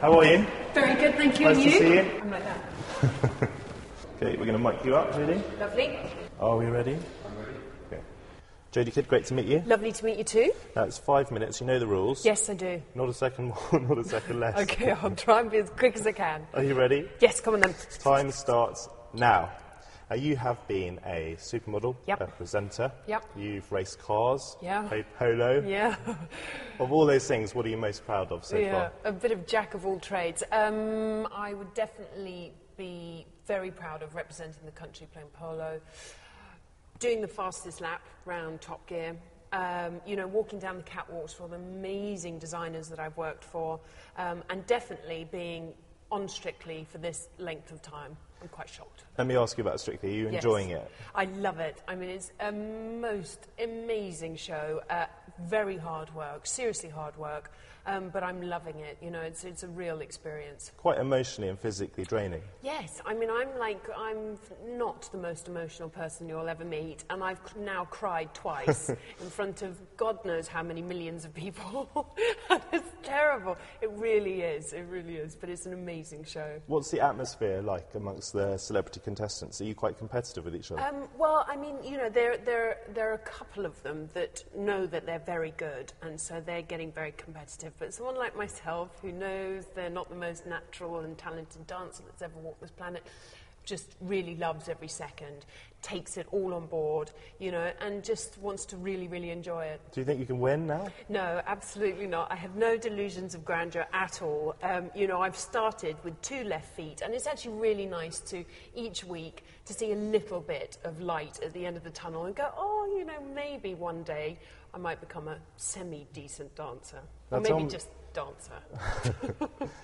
How are you? Very good, thank you. Nice and to you? see you. I'm like that. Okay, we're going to mic you up, Jodie. Lovely. Are we ready? I'm ready. Okay. Jodie Kidd, great to meet you. Lovely to meet you too. Now, it's 5 minutes. You know the rules. Yes, I do. Not a second more, not a second less. Okay, I'll try and be as quick as I can. Are you ready? Yes, come on then. Time starts now. You have been a supermodel, Yep. a presenter. Yep. You've raced cars, Yeah. played polo. Yeah. Of all those things, what are you most proud of so far? A bit of jack of all trades. I would definitely be very proud of representing the country playing polo, doing the fastest lap round Top Gear, walking down the catwalks for all the amazing designers that I've worked for, and definitely being on Strictly for this length of time. I'm quite shocked. Let me ask you about Strictly. Are you enjoying it? I love it. I mean, it's a most amazing show. Very hard work, seriously hard work, but I'm loving it. You know, it's a real experience. Quite emotionally and physically draining. Yes, I mean, I'm not the most emotional person you'll ever meet, and I've now cried twice in front of God knows how many millions of people. It's terrible. It really is, but it's an amazing show. What's the atmosphere like amongst the celebrity contestants? Are you quite competitive with each other? Well, I mean, there are a couple of them that know that they're very good, and so they're getting very competitive. But someone like myself, who knows they're not the most natural and talented dancer that's ever walked this planet, just really loves every second, takes it all on board, and just wants to really, really enjoy it. Do you think you can win now? No, absolutely not. I have no delusions of grandeur at all. I've started with 2 left feet, and it's actually really nice to, each week, to see a little bit of light at the end of the tunnel and go, maybe one day I might become a semi-decent dancer. Or maybe just dancer.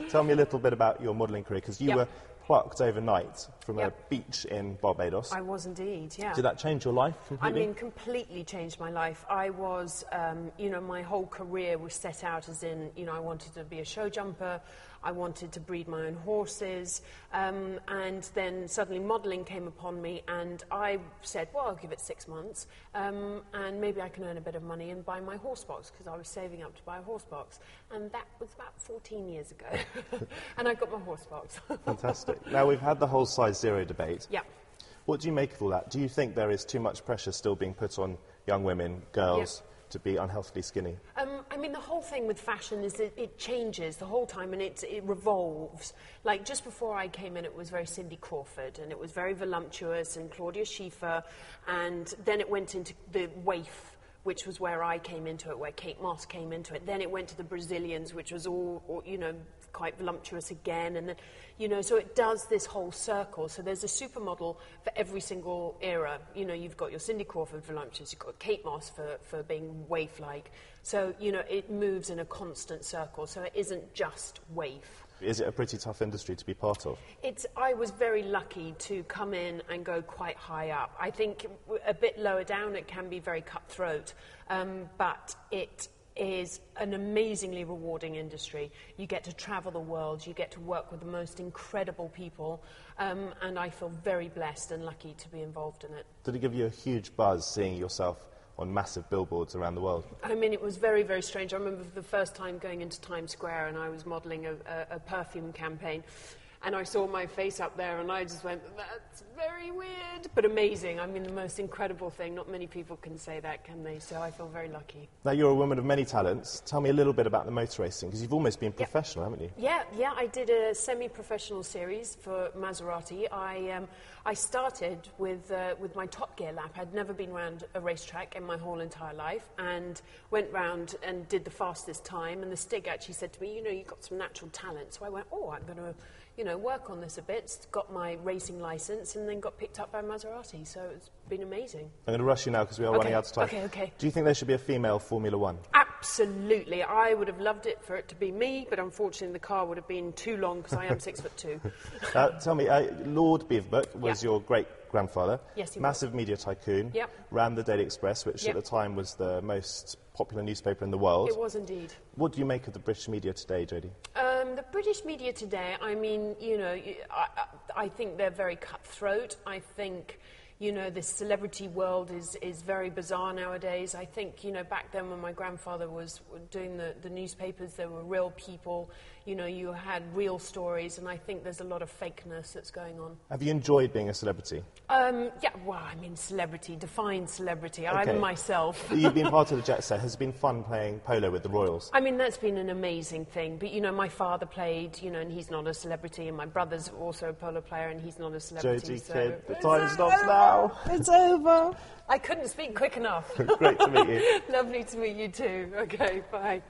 Tell me a little bit about your modelling career, because you were plucked overnight from a Yep. beach in Barbados. I was indeed, yeah. Did that change your life completely? I mean, completely changed my life. I was, my whole career was set out as in, I wanted to be a show jumper, I wanted to breed my own horses, and then suddenly modelling came upon me, and I said, well, I'll give it 6 months, and maybe I can earn a bit of money and buy my horse box, because I was saving up to buy a horse box. And that was about 14 years ago. And I got my horse box. Fantastic. Now, we've had the whole size zero debate. Yeah. What do you make of all that? Do you think there is too much pressure still being put on young women, girls, to be unhealthily skinny? I mean, the whole thing with fashion is that it changes the whole time, and it revolves. Like, just before I came in, it was very Cindy Crawford, and it was very voluptuous, and Claudia Schiffer, and then it went into the waif, which was where I came into it, where Kate Moss came into it. Then it went to the Brazilians, which was all quite voluptuous again, and then, so it does this whole circle. So there's a supermodel for every single era. You've got your Cindy Crawford voluptuous, you've got Kate Moss for being waif-like. So, it moves in a constant circle, so it isn't just waif. Is it a pretty tough industry to be part of? I was very lucky to come in and go quite high up. I think a bit lower down it can be very cutthroat, but it is an amazingly rewarding industry. You get to travel the world, you get to work with the most incredible people, and I feel very blessed and lucky to be involved in it. Did it give you a huge buzz seeing yourself on massive billboards around the world? I mean, it was very, very strange. I remember the first time going into Times Square and I was modelling a perfume campaign, and I saw my face up there and I just went, that's very weird, but amazing. I mean, the most incredible thing. Not many people can say that, can they? So I feel very lucky. Now, you're a woman of many talents. Tell me a little bit about the motor racing, because you've almost been professional, haven't you? Yeah, I did a semi-professional series for Maserati. I started with my Top Gear lap. I'd never been around a racetrack in my whole entire life, and went round and did the fastest time, and the Stig actually said to me, you've got some natural talent. So I went, I'm going to work on this a bit, got my racing licence, and then got picked up by Maserati, so it's been amazing. I'm going to rush you now because we are running out of time. Okay. Do you think there should be a female Formula One? Absolutely. I would have loved it for it to be me, but unfortunately the car would have been too long because I am 6'2". Tell me, Lord Beaverbrook was your great-grandfather. Yes, he was. Massive media tycoon. Yep. Ran the Daily Express, which at the time was the most popular newspaper in the world. It was indeed. What do you make of the British media today, Jodie? The British media today, I mean, I think they're very cutthroat. I think, you know, this celebrity world is very bizarre nowadays. I think, you know, back then when my grandfather was doing the newspapers, there were real people, you know, you had real stories, and I think there's a lot of fakeness that's going on. Have you enjoyed being a celebrity? Yeah, well, I mean, celebrity, define celebrity. Okay. I'm myself. You've been part of the jet set. Has it been fun playing polo with the Royals? I mean, that's been an amazing thing. But, you know, my father played, you know, and he's not a celebrity, and my brother's also a polo player, and he's not a celebrity. Jodie Kidd, the time stops now. It's over. I couldn't speak quick enough. Great to meet you. Lovely to meet you too. Okay, bye.